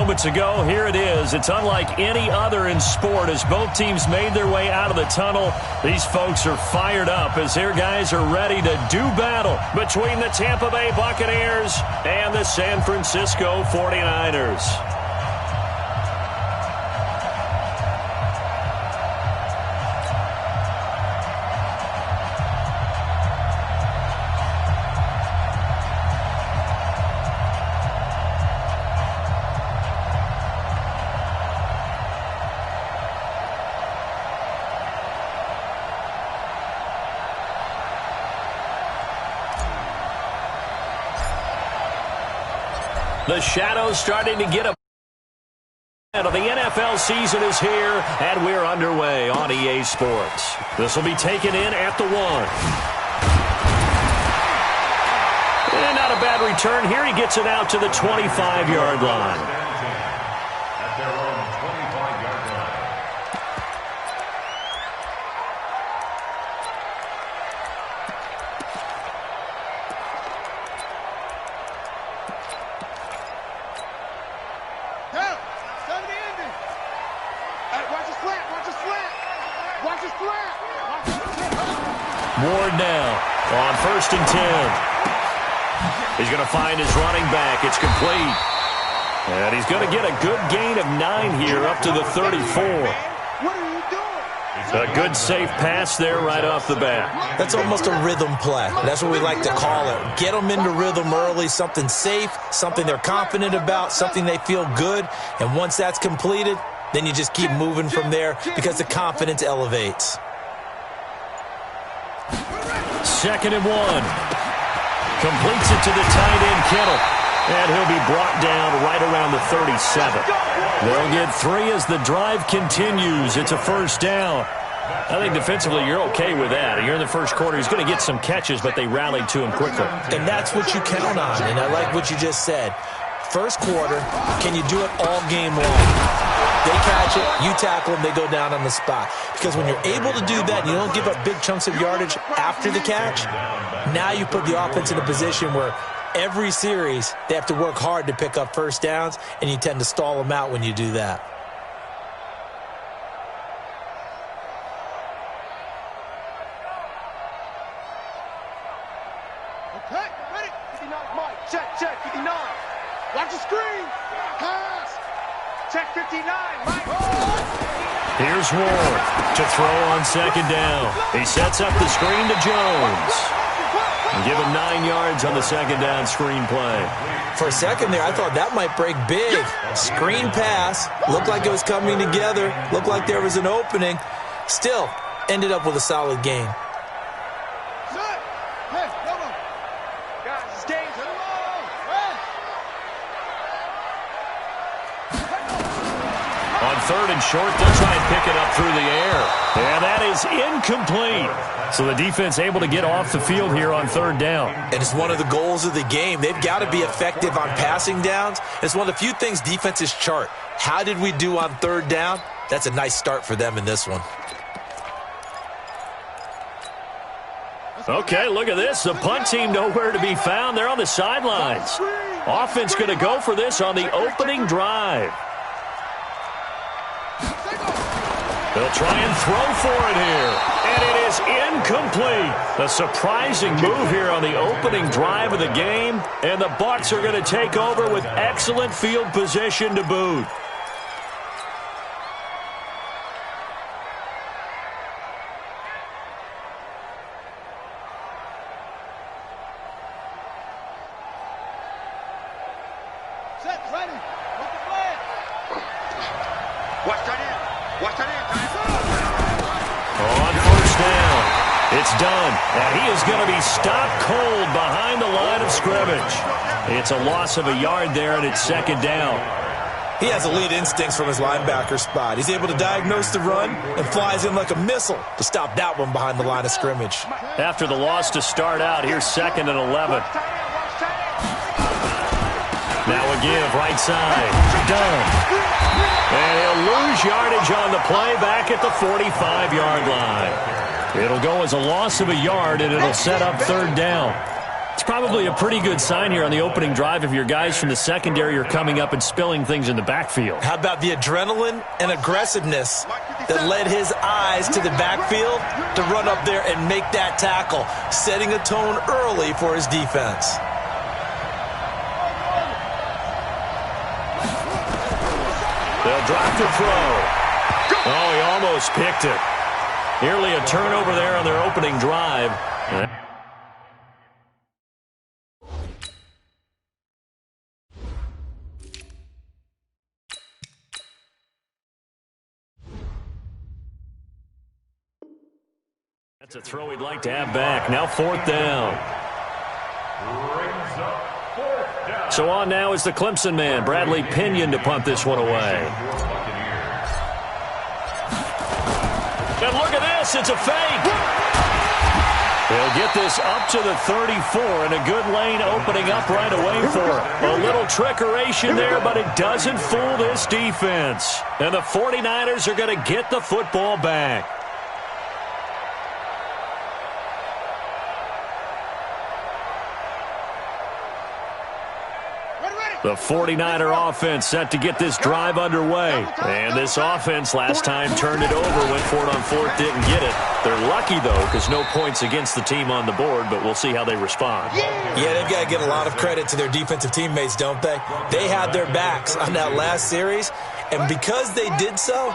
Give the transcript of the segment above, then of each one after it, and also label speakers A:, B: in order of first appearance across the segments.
A: moments ago. Here it is. It's unlike any other in sport as both teams made their way out of the tunnel. These folks are fired up as their guys are ready to do battle between the Tampa Bay Buccaneers and the San Francisco 49ers. The shadows starting to get a of the NFL season is here, and we're underway on EA Sports. This will be taken in at the 1. And not a bad return here. He gets it out to the 25-yard line. Ward now on 1st and 10. He's going to find his running back. It's complete. And he's going to get a good gain of 9 here up to the 34. A good safe pass there right off the bat.
B: That's almost a rhythm play. That's what we like to call it. Get them into rhythm early, something safe, something they're confident about, something they feel good. And once that's completed, then you just keep moving from there because the confidence elevates.
A: 2nd and 1. Completes it to the tight end, Kittle. And he'll be brought down right around the 37. They'll get 3 as the drive continues. It's a 1st down. I think defensively you're okay with that. You're in the first quarter. He's going to get some catches, but they rallied to him quickly.
B: And that's what you count on. And I like what you just said. First quarter, can you do it all game long? They catch it, you tackle them, they go down on the spot. Because when you're able to do that and you don't give up big chunks of yardage after the catch, now you put the offense in a position where every series they have to work hard to pick up 1st downs, and you tend to stall them out when you do that.
C: Okay, ready? 59, Mike. Check, 59. Watch the screen. Pass. Check 59, Mike.
A: Here's Ward to throw on 2nd down. He sets up the screen to Jones. And give him 9 yards on the 2nd down screen play.
B: For a second there, I thought that might break big. Screen pass. Looked like it was coming together. Looked like there was an opening. Still, ended up with a solid gain.
C: Hey, come on. Guys, it's game.
A: On 3rd and short, they'll try and pick it up through the air. And that is incomplete. So the defense able to get off the field here on 3rd down.
B: And it's one of the goals of the game. They've got to be effective on passing downs. It's one of the few things defenses chart. How did we do on 3rd down? That's a nice start for them in this one.
A: Okay, look at this. The punt team nowhere to be found. They're on the sidelines. Offense going to go for this on the opening drive. They'll try and throw for it here. And it is incomplete. A surprising move here on the opening drive of the game. And the Bucs are going to take over with excellent field position to boot.
C: Set, ready. What's the plan? Watch that in. Watch that in.
A: On 1st down, it's done. And he is going to be stopped cold behind the line of scrimmage. It's a loss of a yard there, and it's 2nd down.
B: He has elite instincts from his linebacker spot. He's able to diagnose the run and flies in like a missile to stop that one behind the line of scrimmage.
A: After the loss to start out, here's 2nd and 11. Now a give, right side. Done. And he'll lose yardage on the play back at the 45-yard line. It'll go as a loss of a yard, and it'll set up 3rd down. It's probably a pretty good sign here on the opening drive if your guys from the secondary are coming up and spilling things in the backfield.
B: How about the adrenaline and aggressiveness that led his eyes to the backfield to run up there and make that tackle, setting a tone early for his defense.
A: They'll drop to throw. Oh, he almost picked it. Nearly a turnover there on their opening drive. That's a throw he'd like to have back. Now 4th down. So on now is the Clemson man, Bradley Pinion, to punt this one away. And look at this, it's a fake. They'll get this up to the 34, and a good lane opening up right away for him. A little trickeration there, but it doesn't fool this defense. And the 49ers are going to get the football back. The 49er offense set to get this drive underway. And this offense last time turned it over, went for it on 4th, didn't get it. They're lucky, though, because no points against the team on the board, but we'll see how they respond.
B: Yeah, they've got to give a lot of credit to their defensive teammates, don't they? They had their backs on that last series, and because they did so,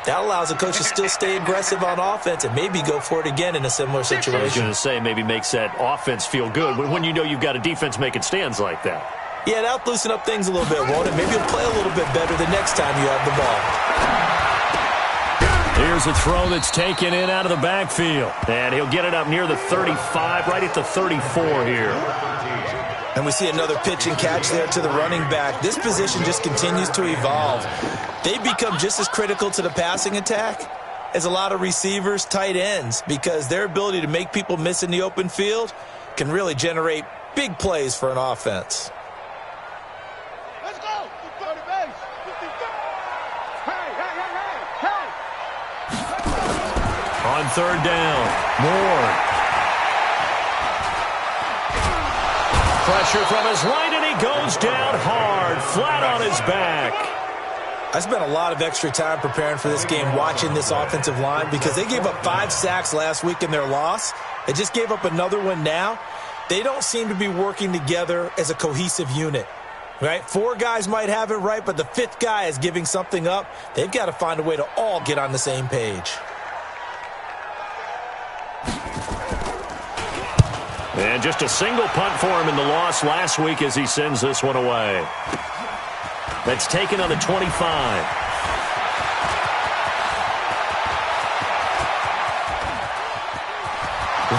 B: that allows the coach to still stay aggressive on offense and maybe go for it again in a similar situation.
A: I was going to say, maybe makes that offense feel good when you know you've got a defense making stands like that.
B: Yeah, that'll loosen up things a little bit, won't it? Maybe you'll play a little bit better the next time you have the ball.
A: Here's a throw that's taken in out of the backfield. And he'll get it up near the 35, right at the 34 here.
B: And we see another pitch and catch there to the running back. This position just continues to evolve. They become just as critical to the passing attack as a lot of receivers, tight ends, because their ability to make people miss in the open field can really generate big plays for an offense.
A: On 3rd down, Moore. Pressure from his right, and he goes down hard, flat on his back.
B: I spent a lot of extra time preparing for this game, watching this offensive line, because they gave up 5 sacks last week in their loss. They just gave up another one now. They don't seem to be working together as a cohesive unit. Right? 4 guys might have it right, but the 5th guy is giving something up. They've got to find a way to all get on the same page.
A: And just a single punt for him in the loss last week as he sends this one away. That's taken on the 25.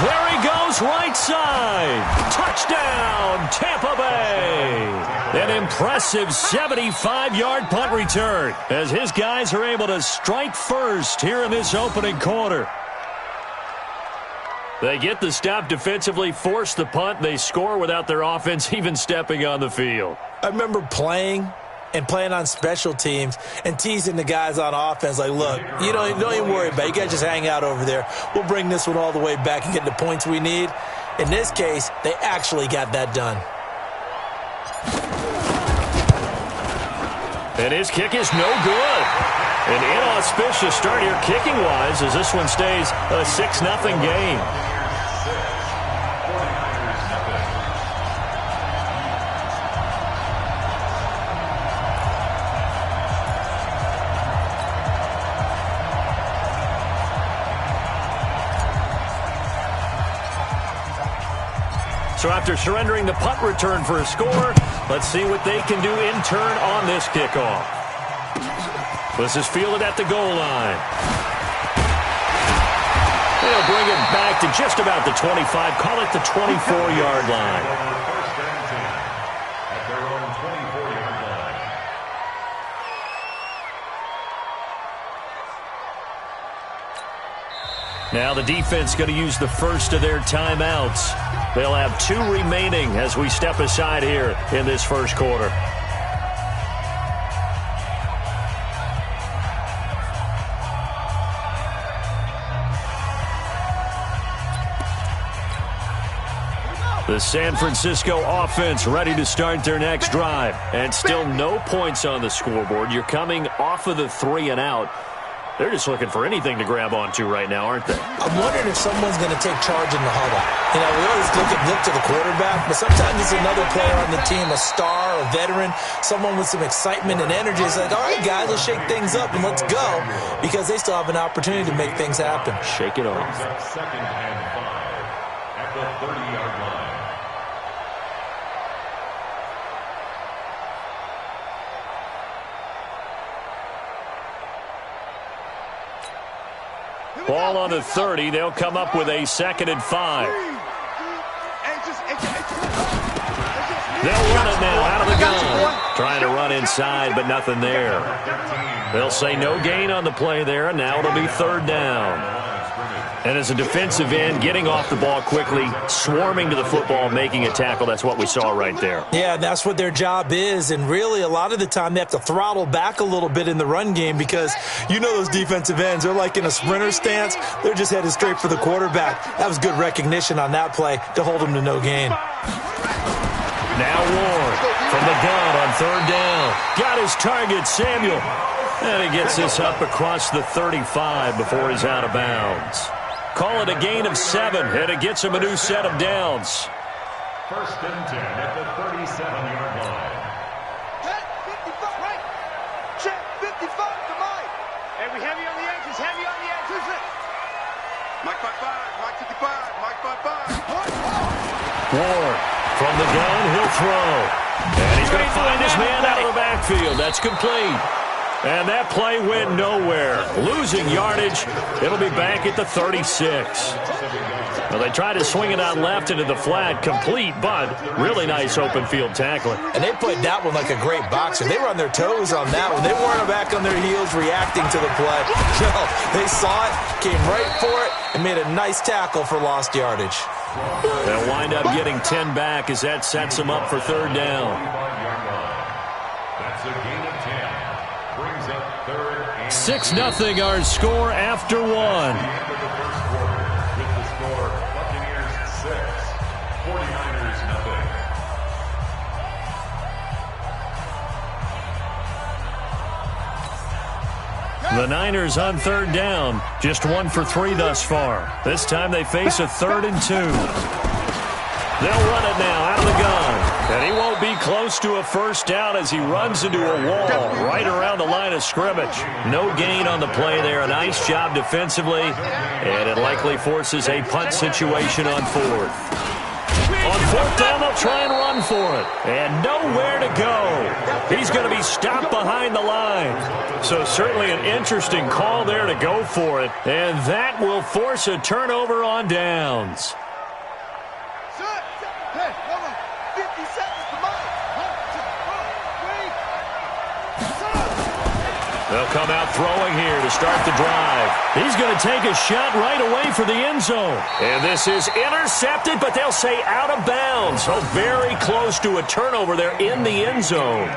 A: There he goes, right side. Touchdown, Tampa Bay. An impressive 75-yard punt return as his guys are able to strike first here in this opening quarter. They get the stop defensively, force the punt. They score without their offense even stepping on the field.
B: I remember playing on special teams and teasing the guys on offense like, look, you don't even worry about it. You guys just hang out over there. We'll bring this one all the way back and get the points we need. In this case, they actually got that done.
A: And his kick is no good. An inauspicious start here kicking-wise as this one stays a 6-0 game. So after surrendering the punt return for a score, let's see what they can do in turn on this kickoff. This is fielded at the goal line. They'll bring it back to just about the 25. Call it the 24-yard line. Now the defense going to use the first of their timeouts. They'll have 2 remaining as we step aside here in this first quarter. The San Francisco offense ready to start their next drive. And still no points on the scoreboard. You're coming off of the 3 and out. They're just looking for anything to grab onto right now, aren't they?
B: I'm wondering if someone's going to take charge in the huddle. You know, we always look to the quarterback, but sometimes it's another player on the team, a star, a veteran, someone with some excitement and energy. It's like, all right, guys, let's shake things up and let's go, because they still have an opportunity to make things happen.
A: Shake it off.
D: Second and 5 at the 30-yard line.
A: Ball on the 30. They'll come up with a 2nd and 5. They'll run it now out of the gun. Trying to run inside, but nothing there. They'll say no gain on the play there, and now it'll be 3rd down. And as a defensive end, getting off the ball quickly, swarming to the football, making a tackle, that's what we saw right there.
B: Yeah, that's what their job is, and really a lot of the time they have to throttle back a little bit in the run game because you know those defensive ends, they're like in a sprinter stance. They're just headed straight for the quarterback. That was good recognition on that play to hold him to no gain.
A: Now Ward from the gun on 3rd down. Got his target, Samuel. And he gets this up across the 35 before he's out of bounds. Call it a gain of 7, and it gets him a new set of downs.
D: 1st and 10 at the 37-yard line.
C: 55, right. Check, 55 to Mike. Hey, we heavy on the edges, heavy on the edges. Who's it? Mike 55, Mike 55, Mike 55.
A: Ward from the gun, he'll throw. And he's going to find his man out of the backfield. That's complete. And that play went nowhere. Losing yardage. It'll be back at the 36. Well, they tried to swing it out left into the flat, complete, but really nice open field tackling.
B: And they played that one like a great boxer. They were on their toes on that one. They weren't back on their heels reacting to the play. No, they saw it, came right for it, and made a nice tackle for lost yardage.
A: They'll wind up getting 10 back as that sets them up for 3rd down.
D: That's a gain of 10.
A: 6-0 our score after 1.
D: End of the first quarter with the score Buccaneers 6, 49ers nothing.
A: The Niners on 3rd down. Just 1 for 3 thus far. This time they face a 3rd and 2. They'll run it now out of the gun. And he won't be close to a 1st down as he runs into a wall right around the line of scrimmage. No gain on the play there. A nice job defensively. And it likely forces a punt situation on 4th. On 4th down, they'll try and run for it. And nowhere to go. He's going to be stopped behind the line. So certainly an interesting call there to go for it. And that will force a turnover on downs. They'll come out throwing here to start the drive. He's going to take a shot right away for the end zone. And this is intercepted, but they'll say out of bounds. So very close to a turnover there in the end zone.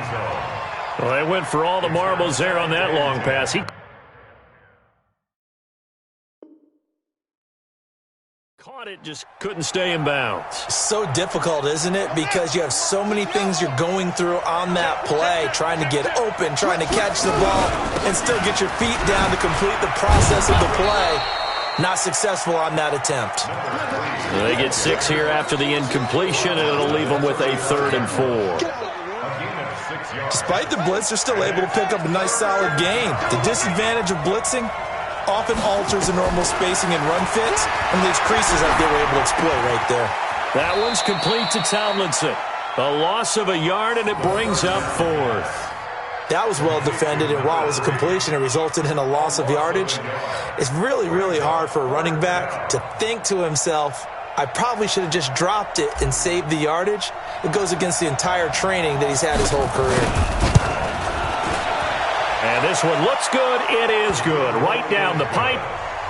A: Well, they went for all the marbles there on that long pass. Caught it, just couldn't stay in bounds.
B: So difficult, isn't it? Because you have so many things you're going through on that play, trying to get open, trying to catch the ball, and still get your feet down to complete the process of the play. Not successful on that attempt.
A: They get 6 here after the incompletion, and it'll leave them with a 3rd and 4.
B: Despite the blitz, they're still able to pick up a nice solid gain. The disadvantage of blitzing often alters the normal spacing and run fits and leaves creases like they were able to exploit right there.
A: That one's complete to Tomlinson. A loss of a yard, and it brings up 4th.
B: That was well defended, and while it was a completion, it resulted in a loss of yardage. It's really, really hard for a running back to think to himself, I probably should have just dropped it and saved the yardage. It goes against the entire training that he's had his whole career.
A: And this one looks good. It is good. Right down the pipe.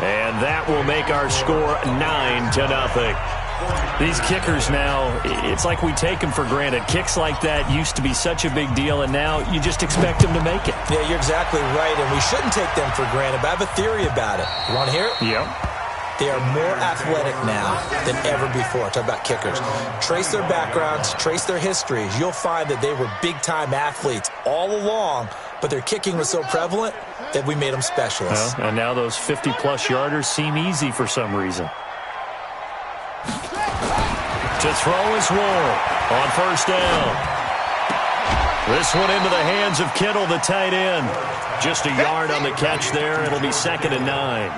A: And that will make our score 9-0. These kickers now, it's like we take them for granted. Kicks like that used to be such a big deal, and now you just expect them to make it.
B: Yeah, you're exactly right, and we shouldn't take them for granted, but I have a theory about it. You want to hear it?
A: Yep.
B: They are more athletic now than ever before. Talk about kickers. Trace their backgrounds, trace their histories. You'll find that they were big-time athletes all along, but their kicking was so prevalent that we made them specialists.
A: Well, and now those 50-plus yarders seem easy for some reason. To throw is Ward on first down. This one into the hands of Kittle, the tight end. Just a yard on the catch there. It'll be 2nd and 9.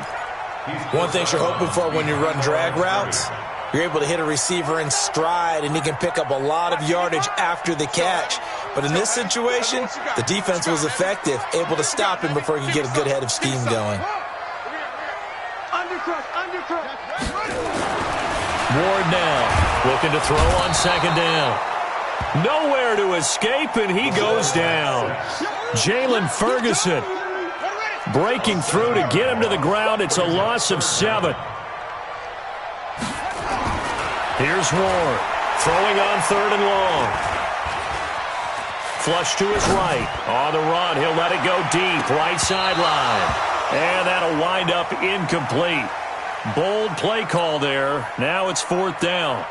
B: One thing you're hoping for when you run drag routes, you're able to hit a receiver in stride, and he can pick up a lot of yardage after the catch. But in this situation, the defense was effective, able to stop him before he could get a good head of steam going.
A: Ward now looking to throw on 2nd down. Nowhere to escape, and he goes down. Jalen Ferguson breaking through to get him to the ground. It's a loss of 7. Here's Ward throwing on 3rd and long. Flush to his right. On the run, he'll let it go deep. Right sideline. And that'll wind up incomplete. Bold play call there. Now it's 4th down.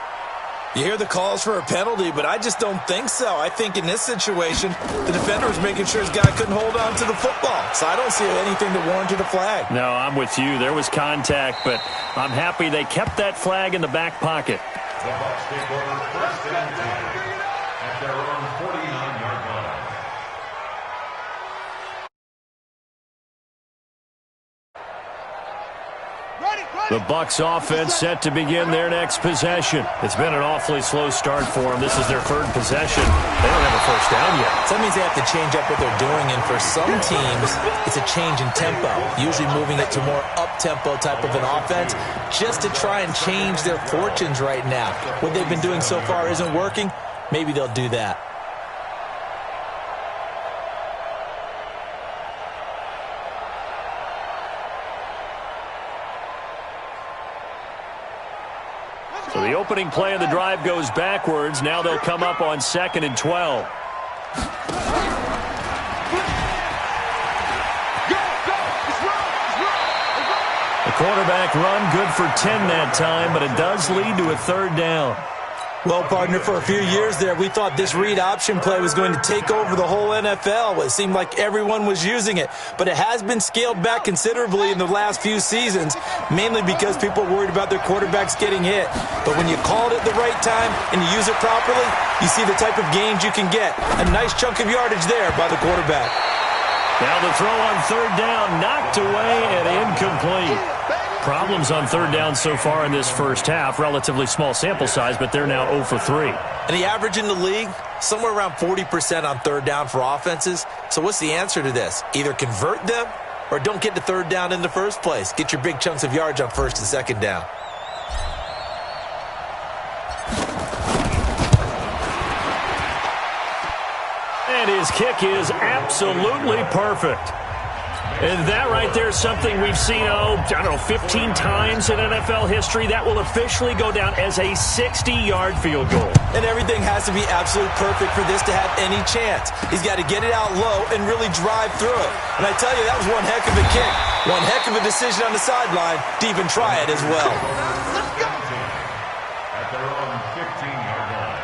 B: You hear the calls for a penalty, but I just don't think so. I think in this situation, the defender was making sure his guy couldn't hold on to the football. So I don't see anything that warranted a flag.
A: No, I'm with you. There was contact, but I'm happy they kept that flag in the back pocket.
D: The Bucs take over 1st and 10 at their own 49-yard line.
A: The Bucs offense set to begin their next possession. It's been an awfully slow start for them. This is their 3rd possession. They don't have a first down yet.
B: So that means they have to change up what they're doing, and for some teams, it's a change in tempo, usually moving it to more up-tempo type of an offense just to try and change their fortunes right now. What they've been doing so far isn't working. Maybe they'll do that.
A: So the opening play of the drive goes backwards. Now they'll come up on 2nd and 12. The quarterback run good for 10 that time, but it does lead to a 3rd down.
B: Well, partner, for a few years there, we thought this read option play was going to take over the whole NFL. It seemed like everyone was using it, but it has been scaled back considerably in the last few seasons, mainly because people are worried about their quarterbacks getting hit. But when you call it at the right time and you use it properly, you see the type of gains you can get. A nice chunk of yardage there by the quarterback.
A: Now the throw on 3rd down, knocked away and incomplete. Problems on 3rd down so far in this first half. Relatively small sample size, but they're now 0 for 3.
B: And the average in the league, somewhere around 40% on 3rd down for offenses. So what's the answer to this? Either convert them or don't get to 3rd down in the first place. Get your big chunks of yards on 1st and 2nd down.
A: And his kick is absolutely perfect. And that right there is something we've seen, 15 times in NFL history. That will officially go down as a 60-yard field goal.
B: And everything has to be absolutely perfect for this to have any chance. He's got to get it out low and really drive through it. And I tell you, that was one heck of a kick. One heck of a decision on the sideline to even try it as well.
D: At their own 15-yard line.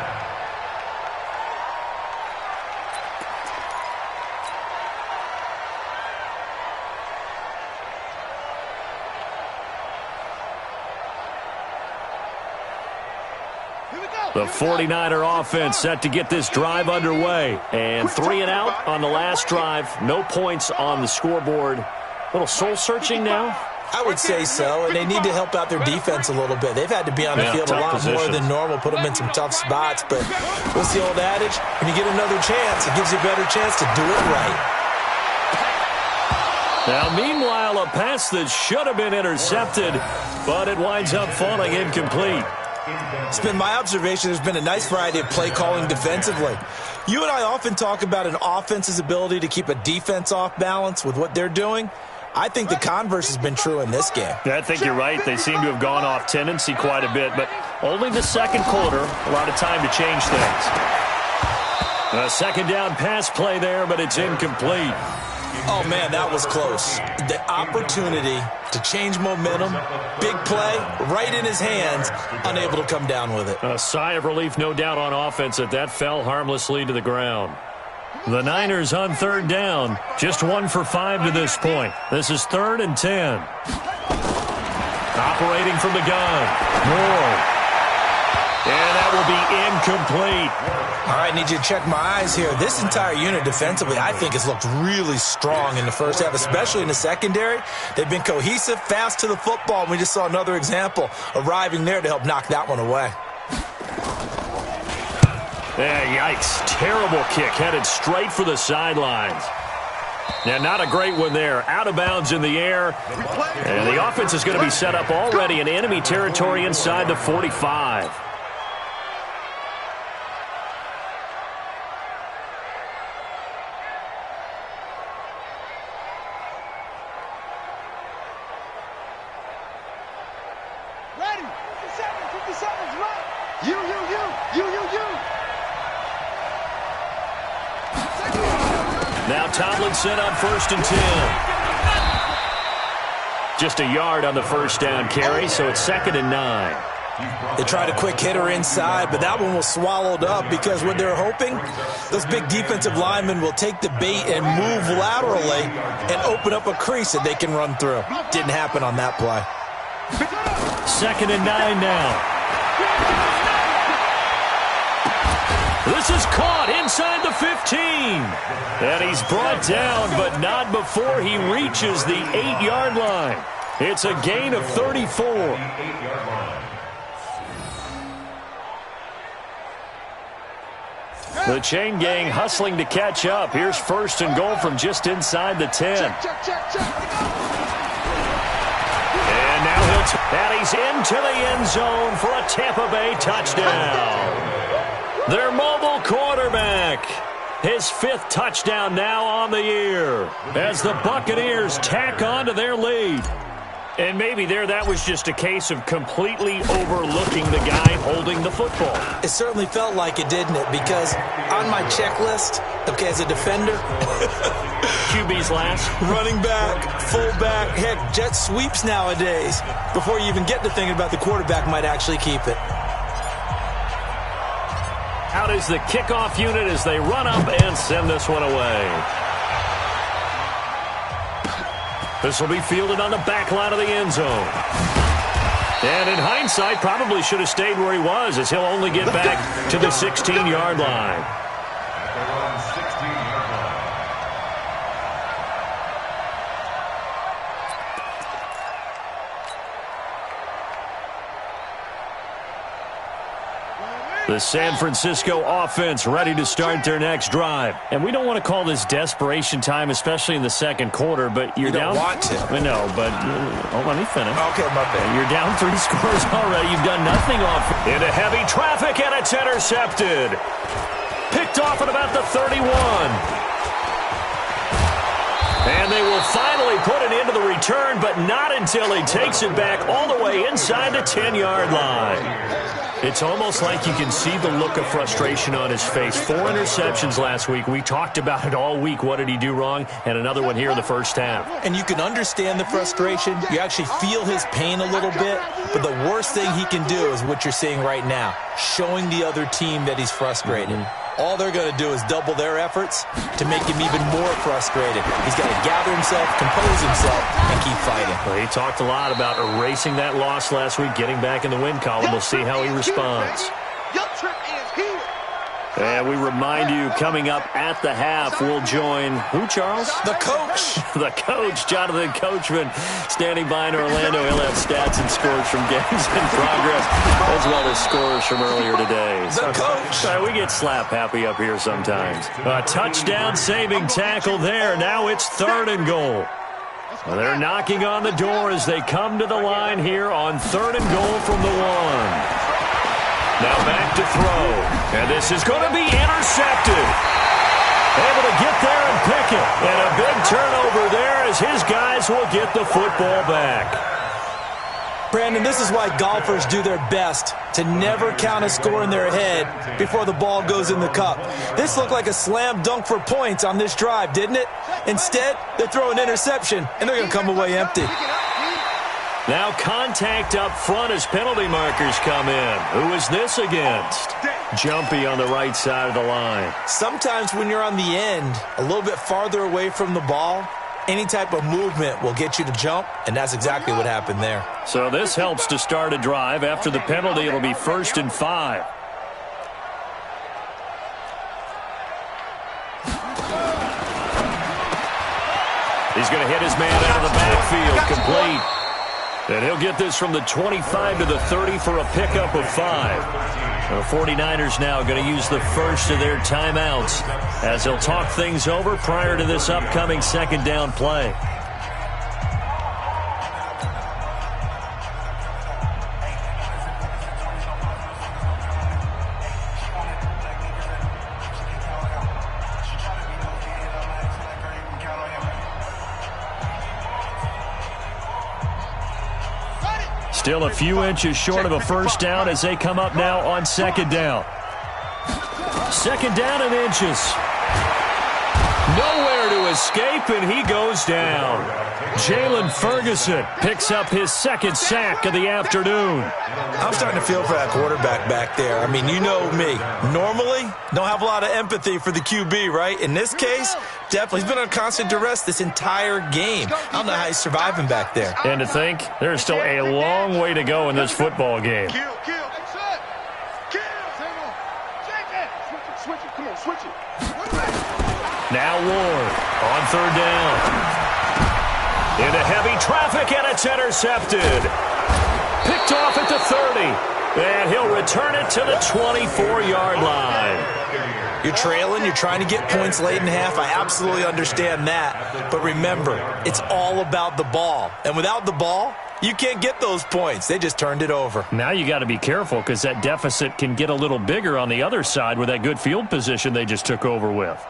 A: The 49er offense set to get this drive underway. And 3 and out on the last drive. No points on the scoreboard. A little soul-searching now?
B: I would say so, and they need to help out their defense a little bit. They've had to be on the field a lot more than normal, put them in some tough spots. But what's the old adage? When you get another chance, it gives you a better chance to do it right.
A: Now, meanwhile, a pass that should have been intercepted, but it winds up falling incomplete.
B: It's been my observation there's been a nice variety of play calling defensively. You and I often talk about an offense's ability to keep a defense off balance with what they're doing. I think the converse has been true in this game.
A: Yeah, I think you're right. They seem to have gone off tendency quite a bit, but only the second quarter, a lot of time to change things. A 2nd down pass play there, but it's incomplete.
B: Oh, man, that was close. The opportunity to change momentum, big play, right in his hands, unable to come down with it.
A: A sigh of relief, no doubt, on offense that fell harmlessly to the ground. The Niners on third down, just 1 for 5 to this point. This is 3rd and 10. Operating from the gun, Moore. And that will be incomplete.
B: All right, need you to check my eyes here. This entire unit defensively, I think, has looked really strong in the first half, especially in the secondary. They've been cohesive, fast to the football, and we just saw another example arriving there to help knock that one away.
A: Yeah, yikes. Terrible kick, headed straight for the sidelines. Yeah, not a great one there. Out of bounds in the air. And the offense is going to be set up already in enemy territory inside the 45.
C: Ready. 57's right. You.
A: Now Tomlinson on 1st and 10. Just a yard on the first down carry, so it's 2nd and 9.
B: They tried a quick hitter inside, but that one was swallowed up because what they're hoping, those big defensive linemen will take the bait and move laterally and open up a crease that they can run through. Didn't happen on that play.
A: 2nd and 9 now. This is caught inside the 15. And he's brought down, but not before he reaches the 8-yard line. It's a gain of 34. The chain gang hustling to catch up. Here's 1st and goal from just inside the 10.
C: Check.
A: And now he's into the end zone for a Tampa Bay touchdown. Their mobile quarterback. His 5th touchdown now on the year as the Buccaneers tack on to their lead. And maybe that was just a case of completely overlooking the guy holding the football.
B: It certainly felt like it, didn't it? Because on my checklist, okay, as a defender,
A: QB's last.
B: running back, fullback, heck, jet sweeps nowadays. Before you even get to thinking about the quarterback might actually keep it.
A: Out is the kickoff unit as they run up and send this one away. This will be fielded on the back line of the end zone. And in hindsight, probably should have stayed where he was, as he'll only get back to the 16-yard line. The San Francisco offense ready to start their next drive. And we don't want to call this desperation time, especially in the second quarter, but you're down.
B: You don't want to.
A: I know, but let me finish.
B: Okay, my bad.
A: You're down 3 scores already. You've done nothing off. Into heavy traffic, and it's intercepted. Picked off at about the 31. And they will finally put it into the return, but not until he takes it back all the way inside the 10-yard line. It's almost like you can see the look of frustration on his face. 4 interceptions last week. We talked about it all week. What did he do wrong? And another one here in the first half.
B: And you can understand the frustration. You actually feel his pain a little bit. But the worst thing he can do is what you're seeing right now, showing the other team that he's frustrated. All they're going to do is double their efforts to make him even more frustrated. He's got to gather himself, compose himself, and keep fighting.
A: Well, he talked a lot about erasing that loss last week, getting back in the win column. We'll see how he responds.
C: Your trip is here.
A: And we remind you, coming up at the half, we'll join who, Charles?
B: The coach.
A: The coach, Jonathan Coachman, standing by in Orlando. He'll have stats and scores from games in progress, as well as scores from earlier today.
B: The coach.
A: We get slap happy up here sometimes. A touchdown-saving tackle there. Now it's 3rd and goal. Well, they're knocking on the door as they come to the line here on 3rd and goal from the 1. Now back to throw. And this is going to be intercepted. Able to get there and pick it. And a big turnover there as his guys will get the football back.
B: Brandon, this is why golfers do their best to never count a score in their head before the ball goes in the cup. This looked like a slam dunk for points on this drive, didn't it? Instead, they throw an interception, and they're going to come away empty.
A: Now contact up front as penalty markers come in. Who is this against? Jumpy on the right side of the line.
B: Sometimes when you're on the end, a little bit farther away from the ball, any type of movement will get you to jump, and that's exactly what happened there.
A: So this helps to start a drive. After the penalty, it'll be 1st and 5. He's going to hit his man out of the backfield, complete. And he'll get this from the 25 to the 30 for a pickup of 5. The 49ers now going to use the first of their timeouts as they'll talk things over prior to this upcoming second down play. Still a few inches short of a first down as they come up now on second down. Second down and inches. Nowhere to escape, and he goes down. Jalen Ferguson picks up his second sack of the afternoon.
B: I'm starting to feel for that quarterback back there. I mean, you know me. Normally, don't have a lot of empathy for the QB, right? In this case, definitely. He's been on constant duress this entire game. I don't know how he's surviving back there.
A: And to think, there's still a long way to go in this football game.
C: Kill. Switch it. Come on, switch it.
A: Now Ward on third down. Into heavy traffic, and it's intercepted. Picked off at the 30. And he'll return it to the 24-yard line.
B: You're trailing. You're trying to get points late in half. I absolutely understand that. But remember, it's all about the ball. And without the ball, you can't get those points. They just turned it over.
A: Now you got to be careful because that deficit can get a little bigger on the other side with that good field position they just took over with.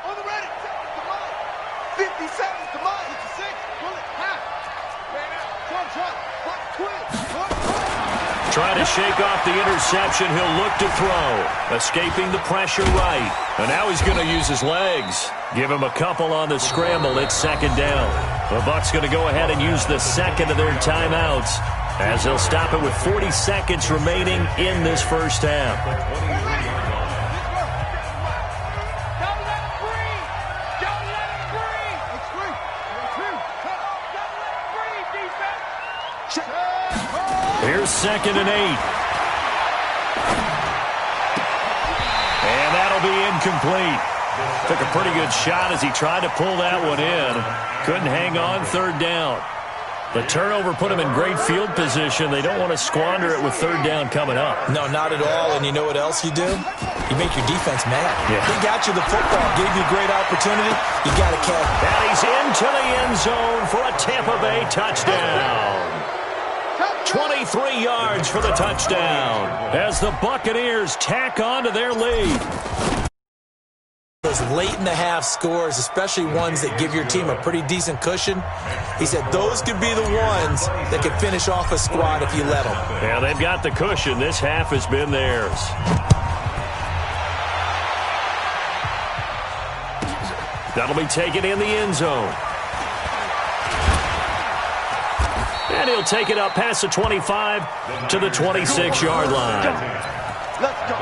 C: On the ready. 50 seconds. Come on. 56. Pull it. Half.
A: Trying to shake off the interception. He'll look to throw. Escaping the pressure right. And now he's going to use his legs. Give him a couple on the scramble. It's second down. The Bucs going to go ahead and use the second of their timeouts as they'll stop it with 40 seconds remaining in this first half. Here's 2nd and 8. And that'll be incomplete. Took a pretty good shot as he tried to pull that one in. Couldn't hang on third down. The turnover put him in great field position. They don't want to squander it with third down coming up.
B: No, not at all. And you know what else you do? You make your defense mad.
A: Yeah.
B: He got you the football, gave you a great opportunity. You got to catch.
A: And he's into the end zone for a Tampa Bay touchdown. 23 yards for the touchdown as the Buccaneers tack on to their lead.
B: Those late in the half scores, especially ones that give your team a pretty decent cushion, he said those could be the ones that could finish off a squad if you let them.
A: Yeah, they've got the cushion. This half has been theirs. That'll be taken in the end zone. And he'll take it up past the 25 to the 26-yard line.
C: Let's go.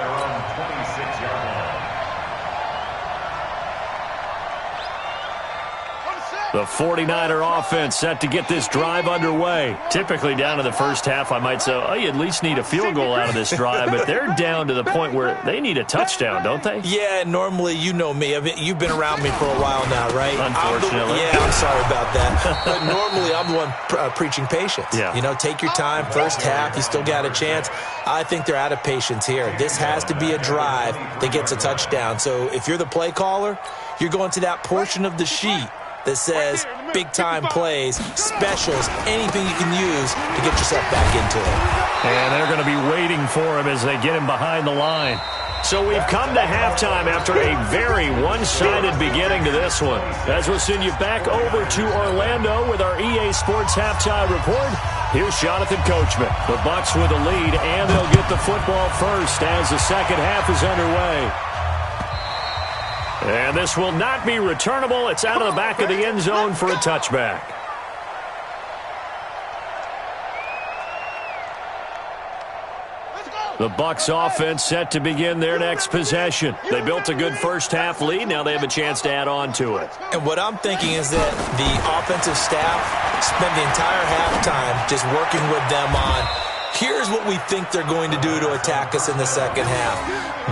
A: The 49er offense set to get this drive underway. Typically down to the first half, I might say, oh, you at least need a field goal out of this drive, but they're down to the point where they need a touchdown, don't they?
B: Yeah, normally, you know me. I mean, you've been around me for a while now, right?
A: Unfortunately.
B: I'm sorry about that. But normally, I'm the one preaching patience.
A: Yeah.
B: You know, take your time. First half, you still got a chance. I think they're out of patience here. This has to be a drive that gets a touchdown. So if you're the play caller, you're going to that portion of the sheet that says big-time plays, specials, anything you can use to get yourself back into it.
A: And they're going to be waiting for him as they get him behind the line. So we've come to halftime after a very one-sided beginning to this one. As we'll send you back over to Orlando with our EA Sports Halftime Report, here's Jonathan Coachman. The Bucs with the lead, and they'll get the football first as the second half is underway. And this will not be returnable. It's out of the back of the end zone for a touchback. The Bucs offense set to begin their next possession. They built a good first-half lead. Now they have a chance to add on to it.
B: And what I'm thinking is that the offensive staff spent the entire halftime just working with them on, here's what we think they're going to do to attack us in the second half.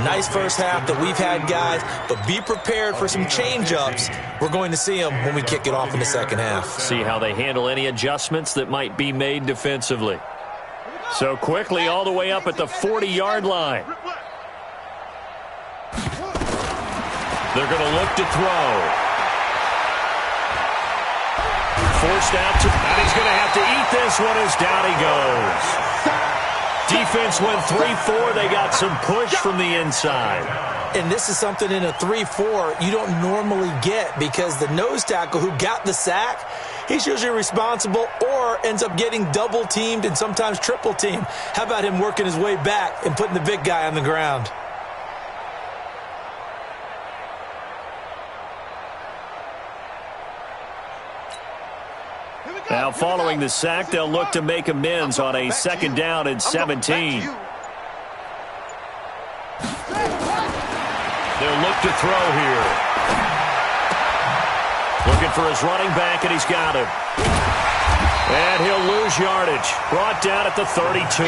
B: Nice first half that we've had, guys, but be prepared for some change-ups. We're going to see them when we kick it off in the second half.
A: See how they handle any adjustments that might be made defensively. So quickly all the way up at the 40-yard line. They're going to look to throw. Forced out to, and he's going to have to eat this one as down he goes. Defense went 3-4. They got some push from the inside.
B: And this is something in a 3-4 you don't normally get because the nose tackle who got the sack, he's usually responsible or ends up getting double-teamed and sometimes triple-teamed. How about him working his way back and putting the big guy on the ground?
A: Now following the sack, they'll look to make amends on a second down and 17. They'll look to throw here. Looking for his running back, and he's got him. And he'll lose yardage. Brought down at the 32.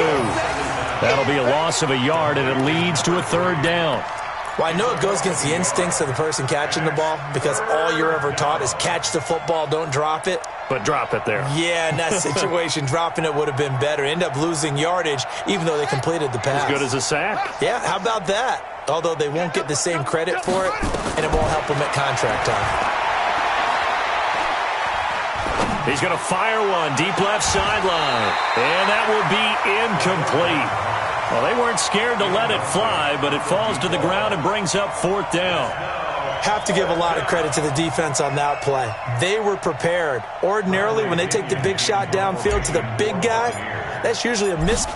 A: That'll be a loss of a yard, and it leads to a third down.
B: Well, I know it goes against the instincts of the person catching the ball because all you're ever taught is catch the football, don't drop it.
A: But drop it there.
B: Yeah, in that situation, dropping it would have been better. End up losing yardage, even though they completed the pass.
A: As good as a sack?
B: Yeah, how about that? Although they won't get the same credit for it, and it won't help them at contract time.
A: He's going to fire one deep left sideline. And that will be incomplete. Well, they weren't scared to let it fly, but it falls to the ground and brings up fourth down.
B: Have to give a lot of credit to the defense on that play. They were prepared. Ordinarily, when they take the big shot downfield to the big guy, that's usually a miss.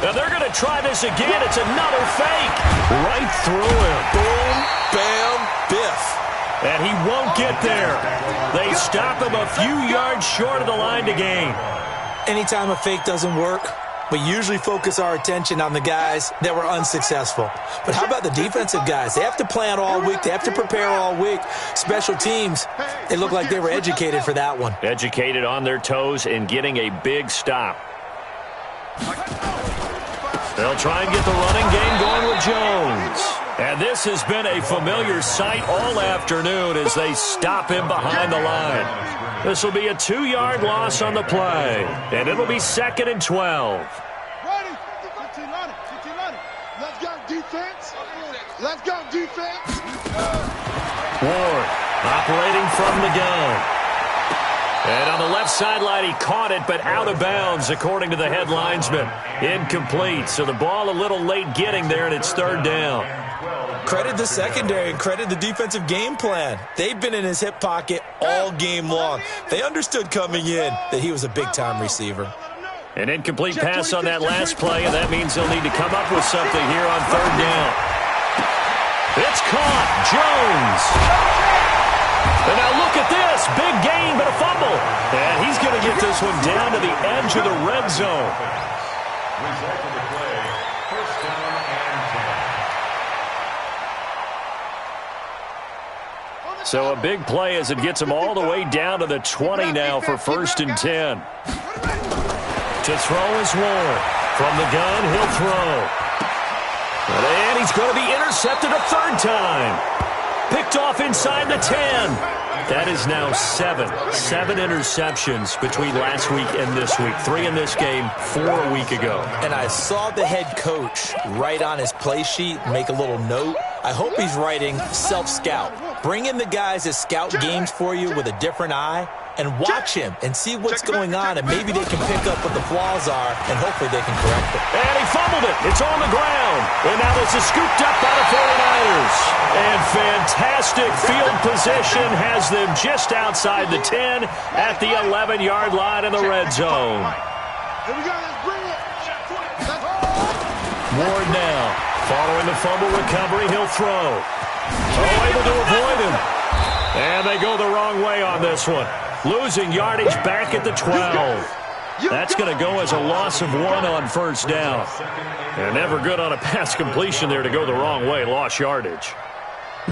A: Now they're going to try this again. It's another fake. Right through him.
B: Boom, bam, biff.
A: And he won't get there. They stop him a few yards short of the line to gain.
B: Anytime a fake doesn't work, we usually focus our attention on the guys that were unsuccessful. But how about the defensive guys? They have to plan all week. They have to prepare all week. Special teams, they look like they were educated for that one.
A: Educated on their toes and getting a big stop. They'll try and get the running game going with Jones. And this has been a familiar sight all afternoon as they stop him behind the line. This will be a 2-yard loss on the play. And it'll be 2nd and 12.
C: Ready? 15 on it. 15 on it. Let's go, defense. Let's go, defense.
A: Ward operating from the gun. And on the left sideline, he caught it, but out of bounds, according to the head linesman. Incomplete. So the ball a little late getting there, and it's 3rd down.
B: Credit the secondary and credit the defensive game plan. They've been in his hip pocket all game long. They understood coming in that he was a big-time receiver.
A: An incomplete pass on that last play, and that means they'll need to come up with something here on 3rd down. It's caught. Jones. And now look at this. Big gain, but a fumble. And he's going to get this one down to the edge of the red zone.
D: Result of the play, first down and 10.
A: So a big play as it gets him all the way down to the 20 now for 1st and 10. To throw is Ward. From the gun, he'll throw. And he's going to be intercepted a 3rd time. Picked off inside the 10. That is now 7 interceptions between last week and this week. 3 in this game, 4 a week ago.
B: And I saw the head coach write on his play sheet, make a little note. I hope he's writing self-scout. Bring in the guys that scout games for you with a different eye and watch him and see what's going on, and maybe they can pick up what the flaws are, and hopefully they can correct it.
A: And he fumbled it. It's on the ground. And now this is scooped up by the 49ers. And fantastic field position has them just outside the 10 at the 11-yard line in the red zone.
C: Here we go. Let's bring it.
A: Ward now. Following the fumble recovery, he'll throw. Oh, able to avoid him. And they go the wrong way on this one. Losing yardage back at the 12. That's going to go as a loss of 1 on first down. And never good on a pass completion there to go the wrong way. Lost yardage.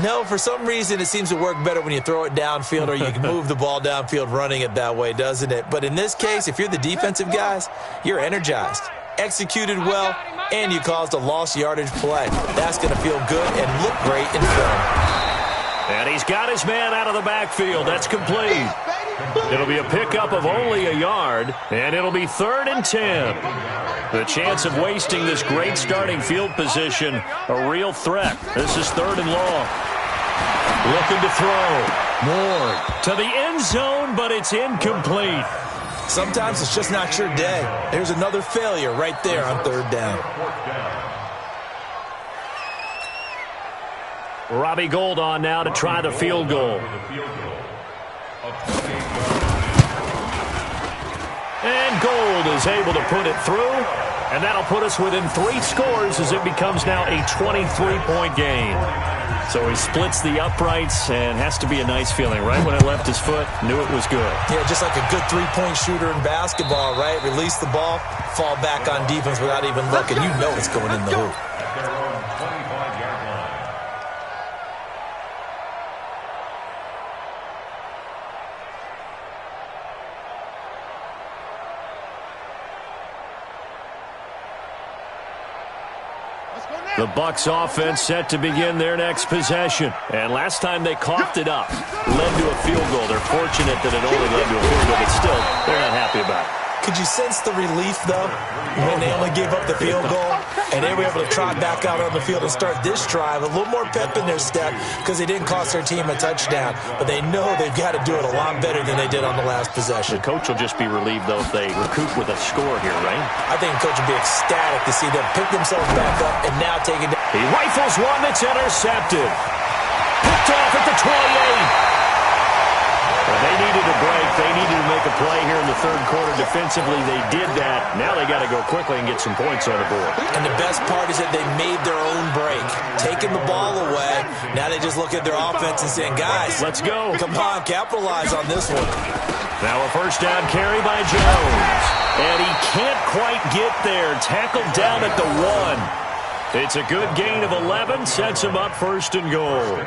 B: No, for some reason it seems to work better when you throw it downfield or you can move the ball downfield running it that way, doesn't it? But in this case, if you're the defensive guys, you're energized, executed well, and you caused a lost yardage play. That's going to feel good and look great in film.
A: And he's got his man out of the backfield. That's complete. It'll be a pickup of only a yard, and it'll be 3rd and 10. The chance of wasting this great starting field position, a real threat. This is 3rd and long. Looking to throw. Ward to the end zone, but it's incomplete.
B: Sometimes it's just not your day. There's another failure right there on 3rd down.
A: Robbie Gould on now to try the field goal. And Gould is able to put it through, and that'll put us within 3 scores as it becomes now a 23-point game. So he splits the uprights, and has to be a nice feeling. Right when it left his foot, knew it was good.
B: Yeah, just like a good 3-point shooter in basketball, right? Release the ball, fall back on defense without even looking. You know it's going in the hoop.
A: The Bucs offense set to begin their next possession. And last time they coughed it up, led to a field goal. They're fortunate that it only led to a field goal, but still, they're not happy about it.
B: Could you sense the relief, though, when they only gave up the field goal and they were able to trot back out on the field and start this drive? A little more pep in their step because they didn't cost their team a touchdown, but they know they've got to do it a lot better than they did on the last possession.
A: The coach will just be relieved, though, if they recoup with a score here, right?
B: I think the coach will be ecstatic to see them pick themselves back up and now take it down.
A: He rifles one that's intercepted. Picked off at the 28. Well, they needed a break. They needed to make a play here in the 3rd quarter. Defensively, they did that. Now they got to go quickly and get some points on the board.
B: And the best part is that they made their own break. Taking the ball away, now they just look at their offense and saying, guys,
A: let's go.
B: Come on, capitalize on this one.
A: Now a first down carry by Jones. And he can't quite get there. Tackled down at the 1. It's a good gain of 11, sets him up 1st and goal.